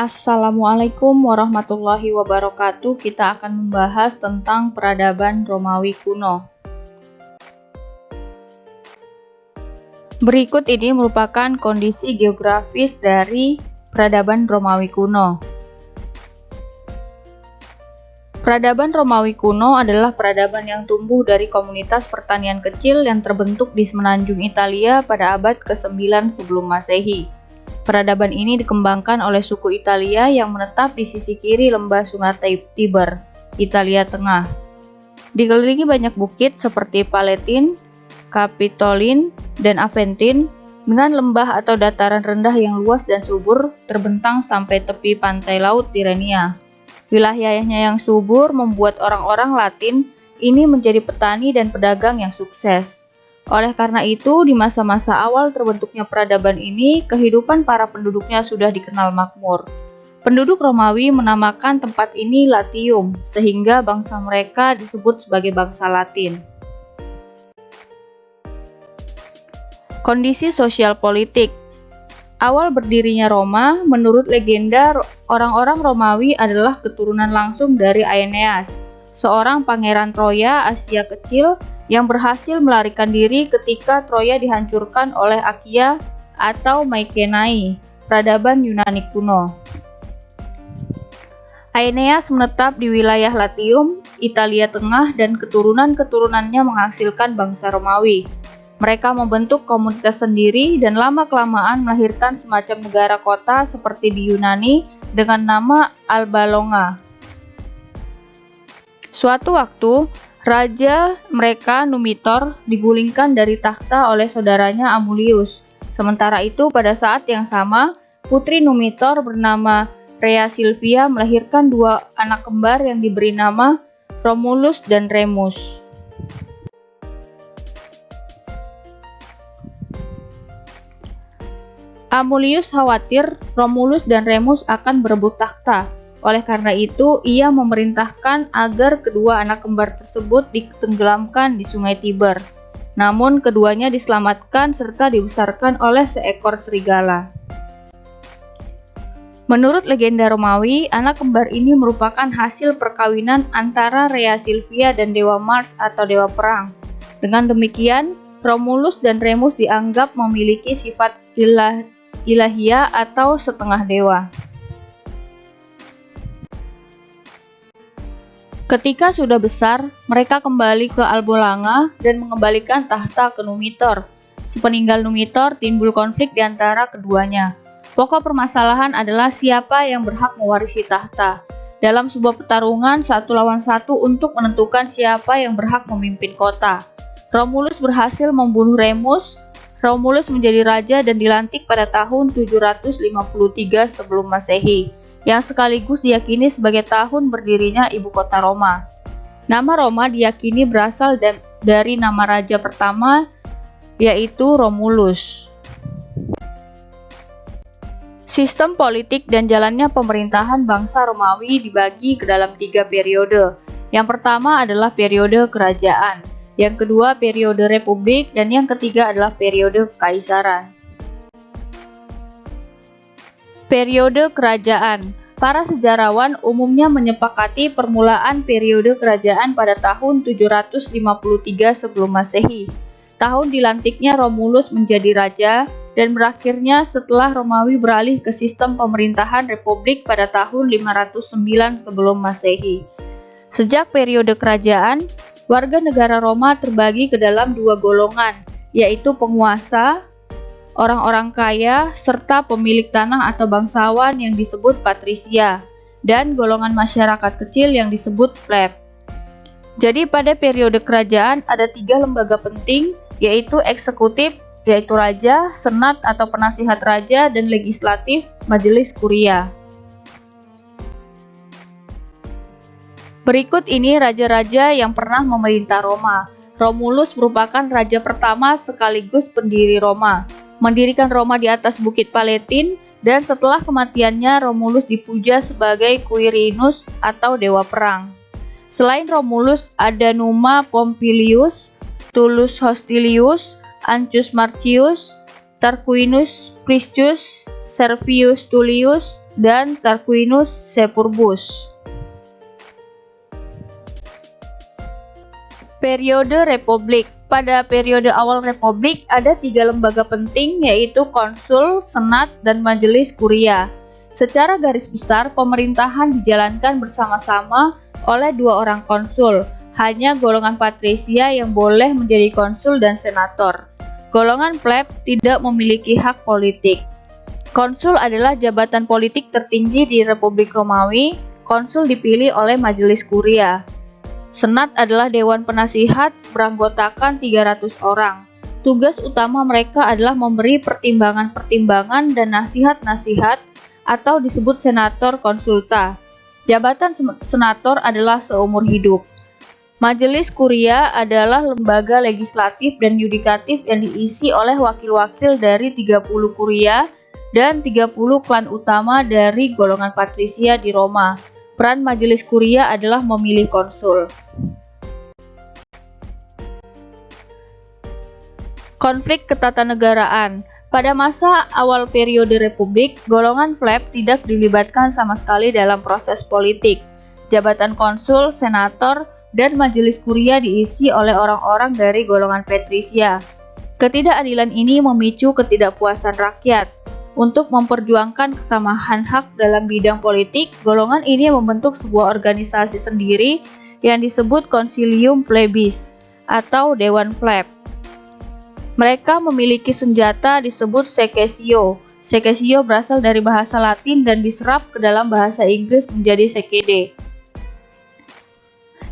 Assalamualaikum warahmatullahi wabarakatuh. Kita akan membahas tentang peradaban Romawi kuno. Berikut ini merupakan kondisi geografis dari peradaban Romawi kuno. Peradaban Romawi kuno adalah peradaban yang tumbuh dari komunitas pertanian kecil yang terbentuk di semenanjung Italia pada abad ke-9 sebelum Masehi. Peradaban ini dikembangkan oleh suku Italia yang menetap di sisi kiri lembah Sungai Tiber, Italia Tengah. Dikelilingi banyak bukit seperti Palatin, Capitolin, dan Aventin, dengan lembah atau dataran rendah yang luas dan subur terbentang sampai tepi pantai laut Tirrenia. Wilayahnya yang subur membuat orang-orang Latin ini menjadi petani dan pedagang yang sukses. Oleh karena itu, di masa-masa awal terbentuknya peradaban ini, kehidupan para penduduknya sudah dikenal makmur. Penduduk Romawi menamakan tempat ini Latium, sehingga bangsa mereka disebut sebagai bangsa Latin. Kondisi sosial politik. Awal berdirinya Roma, menurut legenda, orang-orang Romawi adalah keturunan langsung dari Aeneas, seorang pangeran Troya Asia Kecil yang berhasil melarikan diri ketika Troya dihancurkan oleh Akia atau Mykenae, peradaban Yunani kuno. Aeneas menetap di wilayah Latium, Italia Tengah, dan keturunan-keturunannya menghasilkan bangsa Romawi. Mereka membentuk komunitas sendiri dan lama-kelamaan melahirkan semacam negara kota seperti di Yunani dengan nama Alba Longa. Suatu waktu, raja mereka Numitor digulingkan dari takhta oleh saudaranya Amulius. Sementara itu, pada saat yang sama, putri Numitor bernama Rhea Silvia melahirkan dua anak kembar yang diberi nama Romulus dan Remus. Amulius khawatir Romulus dan Remus akan berebut takhta. Oleh karena itu, ia memerintahkan agar kedua anak kembar tersebut ditenggelamkan di Sungai Tiber. Namun, keduanya diselamatkan serta dibesarkan oleh seekor serigala. Menurut legenda Romawi, anak kembar ini merupakan hasil perkawinan antara Rhea Silvia dan Dewa Mars atau Dewa Perang. Dengan demikian, Romulus dan Remus dianggap memiliki sifat ilahiyah atau setengah dewa. Ketika sudah besar, mereka kembali ke Albolanga dan mengembalikan tahta ke Numitor. Sepeninggal Numitor, timbul konflik di antara keduanya. Pokok permasalahan adalah siapa yang berhak mewarisi tahta. Dalam sebuah pertarungan 1 lawan 1 untuk menentukan siapa yang berhak memimpin kota. Romulus berhasil membunuh Remus. Romulus menjadi raja dan dilantik pada tahun 753 sebelum Masehi, yang sekaligus diyakini sebagai tahun berdirinya ibu kota Roma. Nama Roma diyakini berasal dari nama raja pertama, yaitu Romulus. Sistem politik dan jalannya pemerintahan bangsa Romawi dibagi ke dalam 3 periode. Yang pertama adalah periode kerajaan, yang kedua periode republik, dan yang ketiga adalah periode kekaisaran. Periode kerajaan. Para sejarawan umumnya menyepakati permulaan periode kerajaan pada tahun 753 sebelum Masehi. Tahun dilantiknya Romulus menjadi raja dan berakhirnya setelah Romawi beralih ke sistem pemerintahan republik pada tahun 509 sebelum Masehi. Sejak periode kerajaan, warga negara Roma terbagi ke dalam 2 golongan, yaitu penguasa, orang-orang kaya, serta pemilik tanah atau bangsawan yang disebut patrisia, dan golongan masyarakat kecil yang disebut pleb. Jadi pada periode kerajaan ada 3 lembaga penting, yaitu eksekutif, yaitu raja, senat atau penasihat raja, dan legislatif, majelis kuria. Berikut ini raja-raja yang pernah memerintah Roma. Romulus merupakan raja pertama sekaligus pendiri Roma. Mendirikan Roma di atas Bukit Palatin, dan setelah kematiannya Romulus dipuja sebagai Quirinus atau dewa perang. Selain Romulus ada Numa Pompilius, Tullus Hostilius, Ancus Marcius, Tarquinius Priscus, Servius Tullius, dan Tarquinius Superbus. Periode Republik. Pada periode awal Republik ada 3 lembaga penting, yaitu konsul, senat, dan majelis kuria. Secara garis besar, pemerintahan dijalankan bersama-sama oleh 2 orang konsul. Hanya golongan patrisia yang boleh menjadi konsul dan senator. Golongan pleb tidak memiliki hak politik. Konsul adalah jabatan politik tertinggi di Republik Romawi. Konsul dipilih oleh majelis kuria. Senat adalah dewan penasihat beranggotakan 300 orang. Tugas utama mereka adalah memberi pertimbangan-pertimbangan dan nasihat-nasihat atau disebut senator consulta. Jabatan senator adalah seumur hidup. Majelis kuria adalah lembaga legislatif dan yudikatif yang diisi oleh wakil-wakil dari 30 kuria dan 30 klan utama dari golongan patrisia di Roma. Peran majelis kuria adalah memilih konsul. Konflik ketatanegaraan. Pada masa awal periode Republik, golongan pleb tidak dilibatkan sama sekali dalam proses politik. Jabatan konsul, senator, dan majelis kuria diisi oleh orang-orang dari golongan patrisia. Ketidakadilan ini memicu ketidakpuasan rakyat. Untuk memperjuangkan kesamaan hak dalam bidang politik, golongan ini membentuk sebuah organisasi sendiri yang disebut Concilium Plebis atau Dewan Pleb. Mereka memiliki senjata disebut secessio. Secessio berasal dari bahasa Latin dan diserap ke dalam bahasa Inggris menjadi secede,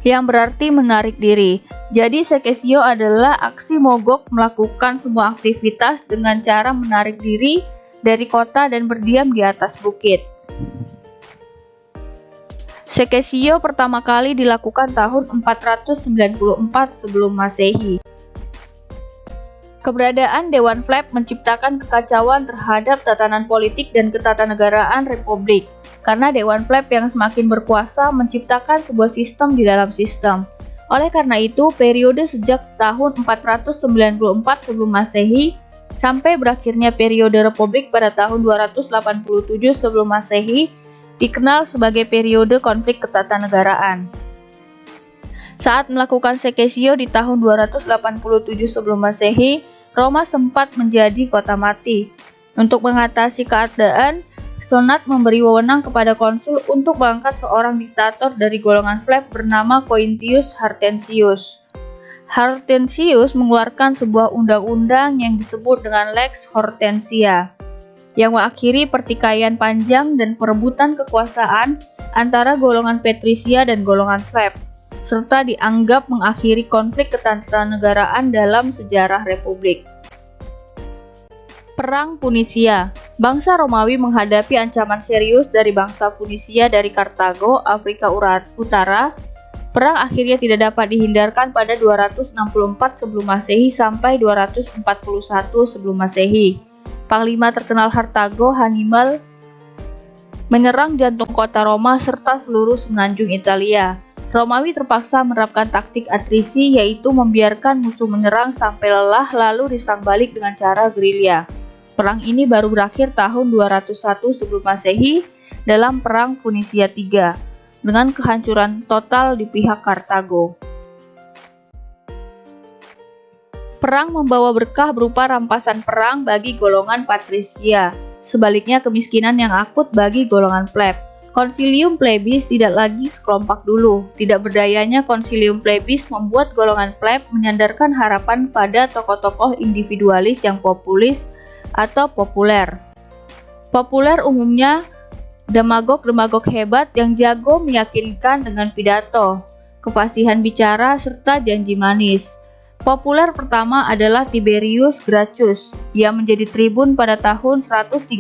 yang berarti menarik diri. Jadi secessio adalah aksi mogok melakukan semua aktivitas dengan cara menarik diri dari kota dan berdiam di atas bukit. Secessio pertama kali dilakukan tahun 494 sebelum Masehi. Keberadaan Dewan Pleb menciptakan kekacauan terhadap tatanan politik dan ketatanegaraan Republik, karena Dewan Pleb yang semakin berkuasa menciptakan sebuah sistem di dalam sistem. Oleh karena itu, periode sejak tahun 494 sebelum Masehi sampai berakhirnya periode Republik pada tahun 287 sebelum Masehi dikenal sebagai periode konflik ketatanegaraan. Saat melakukan secessio di tahun 287 sebelum Masehi, Roma sempat menjadi kota mati. Untuk mengatasi keadaan, Senat memberi wewenang kepada konsul untuk mengangkat seorang diktator dari golongan pleb bernama Quintius Hortensius. Hortensius mengeluarkan sebuah undang-undang yang disebut dengan Lex Hortensia, yang mengakhiri pertikaian panjang dan perebutan kekuasaan antara golongan patrisia dan golongan pleb, serta dianggap mengakhiri konflik ketatanegaraan dalam sejarah Republik. Perang Punisia. Bangsa Romawi menghadapi ancaman serius dari bangsa Punisia dari Kartago, Afrika Utara. Perang akhirnya tidak dapat dihindarkan pada 264 sebelum Masehi sampai 241 sebelum Masehi. Panglima terkenal Kartago, Hannibal, menyerang jantung kota Roma serta seluruh semenanjung Italia. Romawi terpaksa menerapkan taktik atrisi, yaitu membiarkan musuh menyerang sampai lelah lalu diserang balik dengan cara gerilya. Perang ini baru berakhir tahun 201 sebelum Masehi dalam Perang Punisia III, dengan kehancuran total di pihak Kartago. Perang membawa berkah berupa rampasan perang bagi golongan patrisia, sebaliknya kemiskinan yang akut bagi golongan pleb. Concilium Plebis tidak lagi sekelompok dulu. Tidak berdayanya Concilium Plebis membuat golongan pleb menyandarkan harapan pada tokoh-tokoh individualis yang populis atau populer. Populer umumnya demagog-demagog hebat yang jago meyakinkan dengan pidato, kefasihan bicara, serta janji manis. Populer pertama adalah Tiberius Gracchus yang menjadi tribun pada tahun 133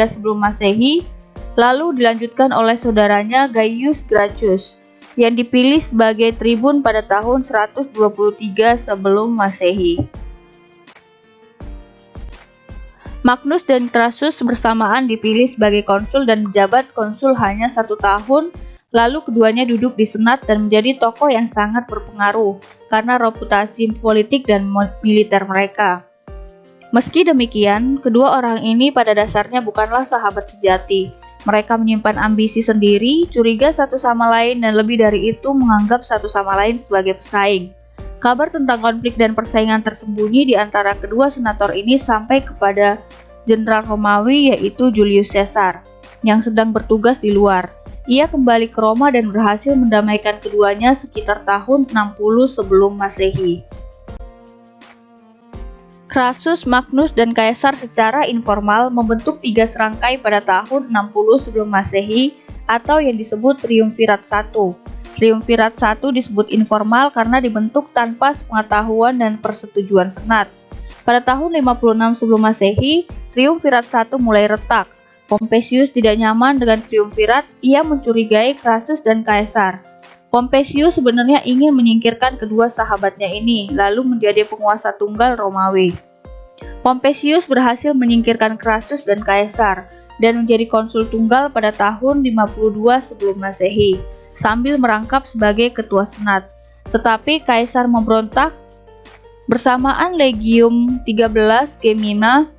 sebelum Masehi, lalu dilanjutkan oleh saudaranya Gaius Gracchus yang dipilih sebagai tribun pada tahun 123 sebelum Masehi. Magnus dan Crassus bersamaan dipilih sebagai konsul dan menjabat konsul hanya 1 tahun, lalu keduanya duduk di senat dan menjadi tokoh yang sangat berpengaruh karena reputasi politik dan militer mereka. Meski demikian, kedua orang ini pada dasarnya bukanlah sahabat sejati. Mereka menyimpan ambisi sendiri, curiga satu sama lain, dan lebih dari itu menganggap satu sama lain sebagai pesaing. Kabar tentang konflik dan persaingan tersembunyi di antara kedua senator ini sampai kepada Jenderal Romawi yaitu Julius Caesar, yang sedang bertugas di luar. Ia kembali ke Roma dan berhasil mendamaikan keduanya sekitar tahun 60 sebelum Masehi. Crassus, Magnus, dan Kaisar secara informal membentuk 3 serangkai pada tahun 60 sebelum Masehi atau yang disebut Triumvirat I. Triumvirat I disebut informal karena dibentuk tanpa pengetahuan dan persetujuan senat. Pada tahun 56 sebelum Masehi, Triumvirat I mulai retak. Pompeius tidak nyaman dengan Triumvirat, ia mencurigai Crassus dan Kaisar. Pompeius sebenarnya ingin menyingkirkan kedua sahabatnya ini, lalu menjadi penguasa tunggal Romawi. Pompeius berhasil menyingkirkan Crassus dan Kaisar, dan menjadi konsul tunggal pada tahun 52 sebelum Masehi, sambil merangkap sebagai ketua senat. Tetapi Kaisar memberontak. Bersamaan Legium 13 Gemina,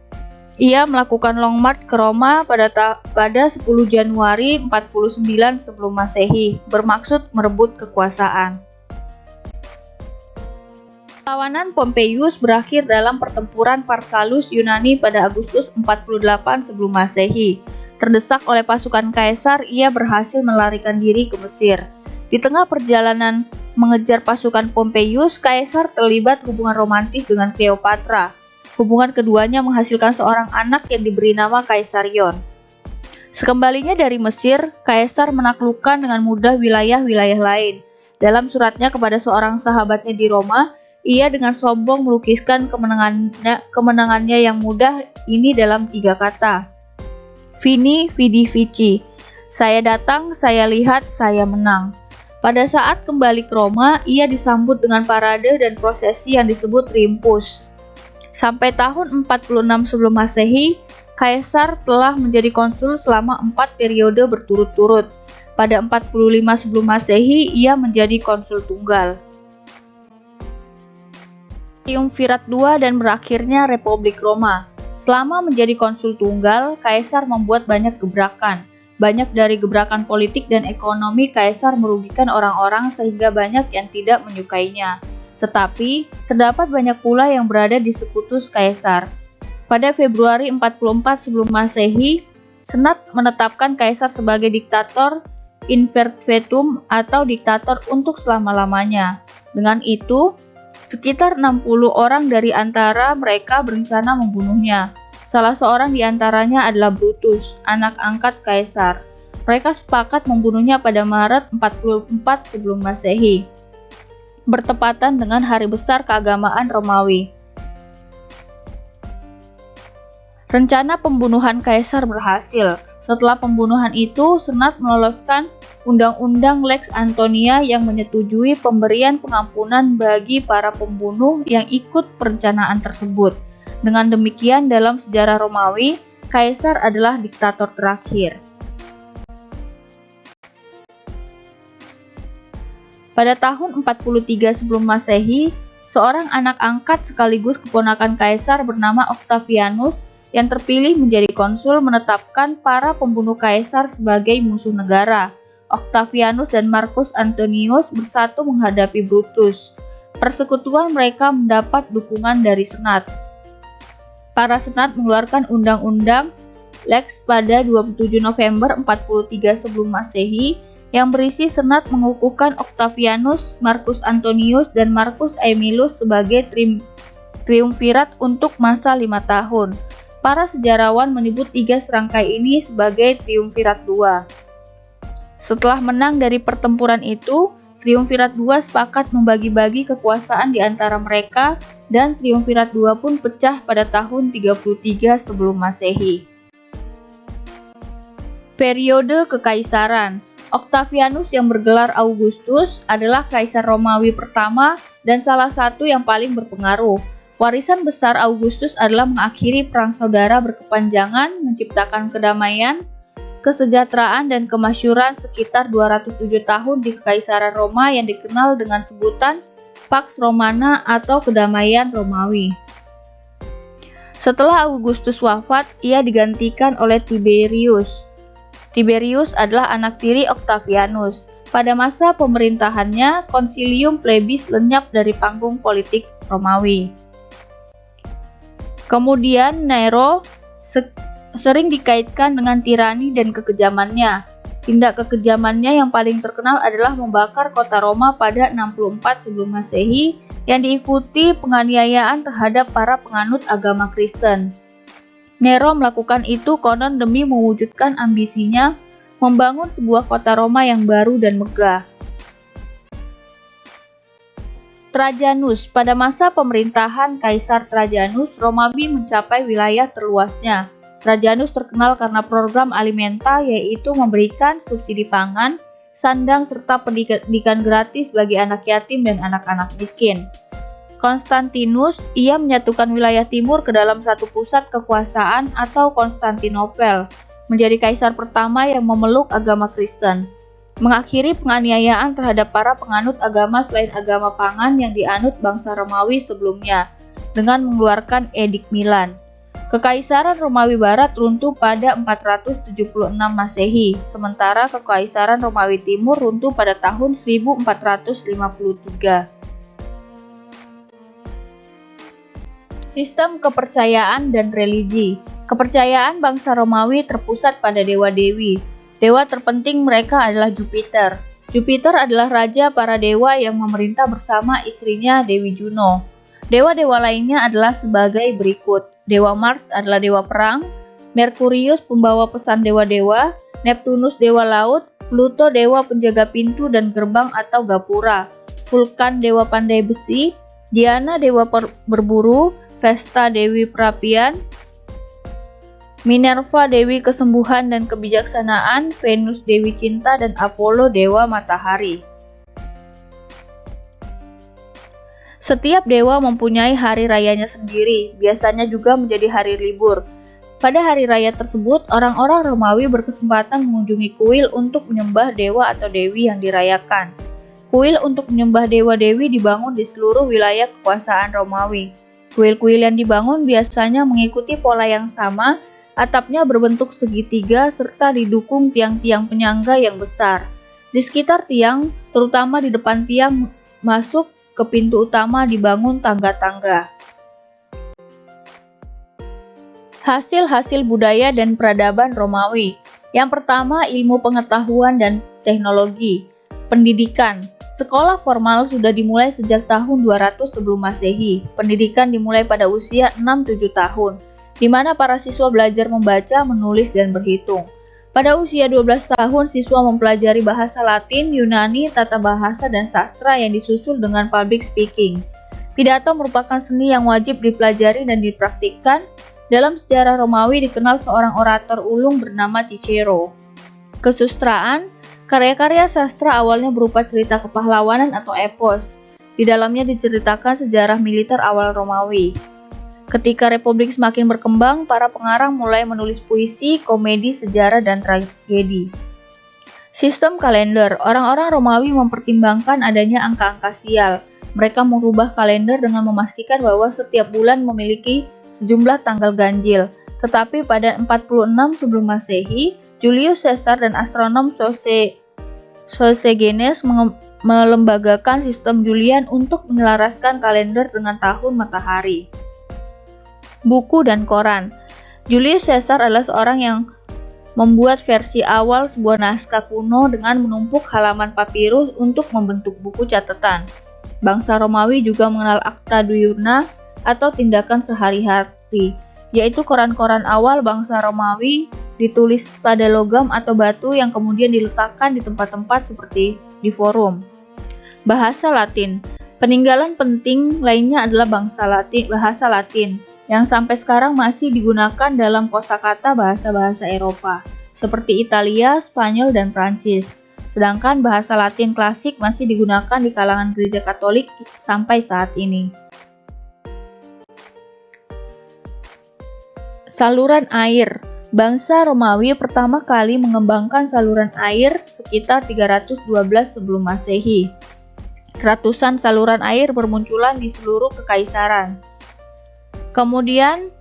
ia melakukan long march ke Roma pada 10 Januari 49 sebelum Masehi, bermaksud merebut kekuasaan. Perlawanan Pompeius berakhir dalam pertempuran Pharsalus Yunani pada Agustus 48 sebelum Masehi. Terdesak oleh pasukan Kaisar, ia berhasil melarikan diri ke Mesir. Di tengah perjalanan mengejar pasukan Pompeius, Kaisar terlibat hubungan romantis dengan Cleopatra. Hubungan keduanya menghasilkan seorang anak yang diberi nama Kaisarion. Sekembalinya dari Mesir, Kaisar menaklukkan dengan mudah wilayah-wilayah lain. Dalam suratnya kepada seorang sahabatnya di Roma, ia dengan sombong melukiskan kemenangannya yang mudah ini dalam 3 kata. Vini, vidi, vici. Saya datang, saya lihat, saya menang. Pada saat kembali ke Roma, ia disambut dengan parade dan prosesi yang disebut Triumphus. Sampai tahun 46 sebelum Masehi, Kaisar telah menjadi konsul selama 4 periode berturut-turut. Pada 45 sebelum Masehi, ia menjadi konsul tunggal. Triumvirat II dan berakhirnya Republik Roma. Selama menjadi konsul tunggal, Kaisar membuat banyak gebrakan. Banyak dari gebrakan politik dan ekonomi Kaisar merugikan orang-orang sehingga banyak yang tidak menyukainya. Tetapi, terdapat banyak pula yang berada di sekutu Kaisar. Pada Februari 44 sebelum Masehi, Senat menetapkan Kaisar sebagai diktator in perpetuum atau diktator untuk selama-lamanya. Dengan itu, sekitar 60 orang dari antara mereka berencana membunuhnya. Salah seorang di antaranya adalah Brutus, anak angkat Kaisar. Mereka sepakat membunuhnya pada Maret 44 sebelum Masehi. Bertepatan dengan hari besar keagamaan Romawi. Rencana pembunuhan Kaisar berhasil. Setelah pembunuhan itu, Senat meloloskan Undang-Undang Lex Antonia yang menyetujui pemberian pengampunan bagi para pembunuh yang ikut perencanaan tersebut. Dengan demikian, dalam sejarah Romawi, Kaisar adalah diktator terakhir. Pada tahun 43 sebelum Masehi, seorang anak angkat sekaligus keponakan Kaisar bernama Octavianus yang terpilih menjadi konsul menetapkan para pembunuh Kaisar sebagai musuh negara. Octavianus dan Marcus Antonius bersatu menghadapi Brutus. Persekutuan mereka mendapat dukungan dari Senat. Para Senat mengeluarkan undang-undang Lex pada 27 November 43 sebelum Masehi yang berisi Senat mengukuhkan Octavianus, Marcus Antonius, dan Marcus Aemilius sebagai triumvirat untuk masa 5 tahun. Para sejarawan menyebut 3 serangkai ini sebagai Triumvirat II. Setelah menang dari pertempuran itu, Triumvirat II sepakat membagi-bagi kekuasaan di antara mereka dan Triumvirat II pun pecah pada tahun 33 sebelum Masehi. Periode Kekaisaran. Octavianus yang bergelar Augustus adalah Kaisar Romawi pertama dan salah satu yang paling berpengaruh. Warisan besar Augustus adalah mengakhiri perang saudara berkepanjangan, menciptakan kedamaian, kesejahteraan, dan kemasyhuran sekitar 207 tahun di Kekaisaran Roma yang dikenal dengan sebutan Pax Romana atau kedamaian Romawi. Setelah Augustus wafat, ia digantikan oleh Tiberius. Tiberius adalah anak tiri Octavianus. Pada masa pemerintahannya, Konsilium Plebis lenyap dari panggung politik Romawi. Kemudian Nero sering dikaitkan dengan tirani dan kekejamannya. Tindak kekejamannya yang paling terkenal adalah membakar kota Roma pada 64 sebelum Masehi yang diikuti penganiayaan terhadap para penganut agama Kristen. Nero melakukan itu konon demi mewujudkan ambisinya membangun sebuah kota Roma yang baru dan megah. Trajanus. Pada masa pemerintahan Kaisar Trajanus, Romawi mencapai wilayah terluasnya. Trajanus terkenal karena program alimenta, yaitu memberikan subsidi pangan, sandang, serta pendidikan gratis bagi anak yatim dan anak-anak miskin. Konstantinus, ia menyatukan wilayah timur ke dalam satu pusat kekuasaan atau Konstantinopel, menjadi kaisar pertama yang memeluk agama Kristen, mengakhiri penganiayaan terhadap para penganut agama selain agama pagan yang dianut bangsa Romawi sebelumnya, dengan mengeluarkan Edik Milan. Kekaisaran Romawi Barat runtuh pada 476 Masehi, sementara Kekaisaran Romawi Timur runtuh pada tahun 1453. Sistem kepercayaan dan religi. Kepercayaan bangsa Romawi terpusat pada dewa-dewi. Dewa terpenting mereka adalah Jupiter. Jupiter adalah raja para dewa yang memerintah bersama istrinya Dewi Juno. Dewa-dewa lainnya adalah sebagai berikut. Dewa Mars adalah dewa perang, Merkurius pembawa pesan dewa-dewa, Neptunus dewa laut, Pluto dewa penjaga pintu dan gerbang atau gapura, Vulkan dewa pandai besi, Diana dewa berburu, Vesta dewi perapian, Minerva dewi kesembuhan dan kebijaksanaan, Venus dewi cinta, dan Apollo dewa matahari. Setiap dewa mempunyai hari rayanya sendiri, biasanya juga menjadi hari libur. Pada hari raya tersebut, orang-orang Romawi berkesempatan mengunjungi kuil untuk menyembah dewa atau dewi yang dirayakan. Kuil untuk menyembah dewa-dewi dibangun di seluruh wilayah kekuasaan Romawi. Kuil-kuil yang dibangun biasanya mengikuti pola yang sama, atapnya berbentuk segitiga serta didukung tiang-tiang penyangga yang besar. Di sekitar tiang, terutama di depan tiang masuk ke pintu utama dibangun tangga-tangga. Hasil-hasil budaya dan peradaban Romawi. Yang pertama, ilmu pengetahuan dan teknologi. Pendidikan. Sekolah formal sudah dimulai sejak tahun 200 sebelum Masehi. Pendidikan dimulai pada usia 6-7 tahun, di mana para siswa belajar membaca, menulis, dan berhitung. Pada usia 12 tahun, siswa mempelajari bahasa Latin, Yunani, tata bahasa, dan sastra yang disusul dengan public speaking. Pidato merupakan seni yang wajib dipelajari dan dipraktikkan. Dalam sejarah Romawi dikenal seorang orator ulung bernama Cicero. Kesustraan, karya-karya sastra awalnya berupa cerita kepahlawanan atau epos. Di dalamnya diceritakan sejarah militer awal Romawi. Ketika Republik semakin berkembang, para pengarang mulai menulis puisi, komedi, sejarah, dan tragedi. Sistem kalender. Orang-orang Romawi mempertimbangkan adanya angka-angka sial. Mereka merubah kalender dengan memastikan bahwa setiap bulan memiliki sejumlah tanggal ganjil. Tetapi pada 46 sebelum Masehi, Julius Caesar dan astronom Sosigenes melembagakan sistem Julian untuk menyelaraskan kalender dengan tahun matahari. Buku dan koran. Julius Caesar adalah seorang yang membuat versi awal sebuah naskah kuno dengan menumpuk halaman papirus untuk membentuk buku catatan. Bangsa Romawi juga mengenal akta diurna atau tindakan sehari-hari, yaitu koran-koran awal bangsa Romawi ditulis pada logam atau batu yang kemudian diletakkan di tempat-tempat seperti di forum. Bahasa Latin. Peninggalan penting lainnya adalah bahasa Latin yang sampai sekarang masih digunakan dalam kosakata bahasa-bahasa Eropa, seperti Italia, Spanyol, dan Prancis. Sedangkan bahasa Latin klasik masih digunakan di kalangan gereja Katolik sampai saat ini. Saluran air. Bangsa Romawi pertama kali mengembangkan saluran air sekitar 312 sebelum Masehi. Ratusan saluran air bermunculan di seluruh kekaisaran. Kemudian,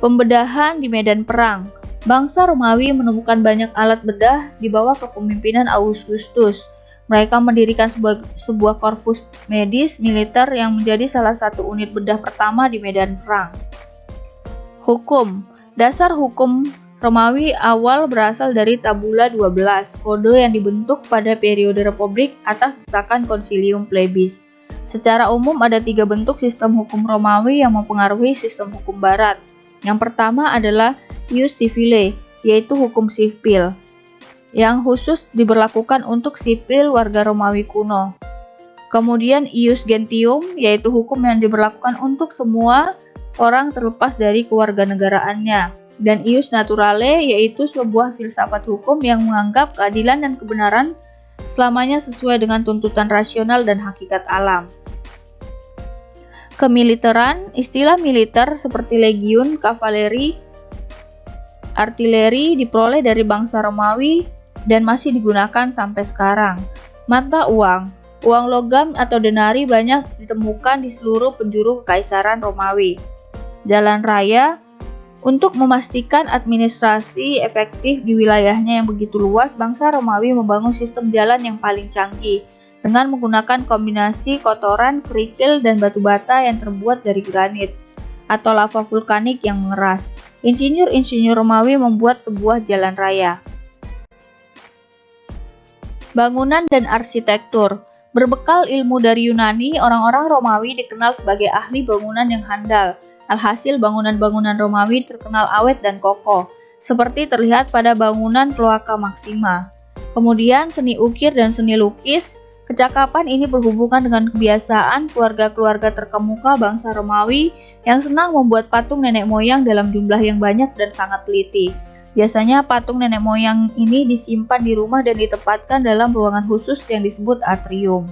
Pembedahan di medan perang. Bangsa Romawi menemukan banyak alat bedah di bawah kepemimpinan Augustus. Mereka mendirikan sebuah korpus medis militer yang menjadi salah satu unit bedah pertama di medan perang. Hukum. Dasar hukum Romawi awal berasal dari Tabula 12, kode yang dibentuk pada periode Republik atas desakan Concilium Plebis. Secara umum ada 3 bentuk sistem hukum Romawi yang mempengaruhi sistem hukum Barat. Yang pertama adalah ius civile, yaitu hukum sipil, yang khusus diberlakukan untuk sipil warga Romawi kuno. Kemudian ius gentium, yaitu hukum yang diberlakukan untuk semua orang terlepas dari kewarganegaraannya. Dan ius naturale, yaitu sebuah filsafat hukum yang menganggap keadilan dan kebenaran selamanya sesuai dengan tuntutan rasional dan hakikat alam. Kemiliteran, istilah militer seperti legiun, kavaleri, artileri diperoleh dari bangsa Romawi dan masih digunakan sampai sekarang. Mata uang. Uang logam atau denari banyak ditemukan di seluruh penjuru kekaisaran Romawi. Jalan raya. Untuk memastikan administrasi efektif di wilayahnya yang begitu luas, bangsa Romawi membangun sistem jalan yang paling canggih dengan menggunakan kombinasi kotoran, kerikil, dan batu bata yang terbuat dari granit atau lava vulkanik yang mengeras. Insinyur-insinyur Romawi membuat sebuah jalan raya. Bangunan dan arsitektur. Berbekal ilmu dari Yunani, orang-orang Romawi dikenal sebagai ahli bangunan yang handal. Alhasil bangunan-bangunan Romawi terkenal awet dan kokoh, seperti terlihat pada bangunan Cloaca Maxima. Kemudian seni ukir dan seni lukis. Kecakapan ini berhubungan dengan kebiasaan keluarga-keluarga terkemuka bangsa Romawi yang senang membuat patung nenek moyang dalam jumlah yang banyak dan sangat teliti. Biasanya patung nenek moyang ini disimpan di rumah dan ditempatkan dalam ruangan khusus yang disebut atrium.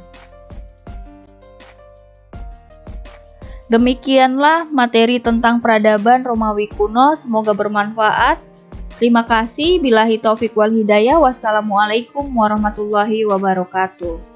Demikianlah materi tentang peradaban Romawi kuno, semoga bermanfaat. Terima kasih. Billahi taufik wal hidayah. Wassalamualaikum warahmatullahi wabarakatuh.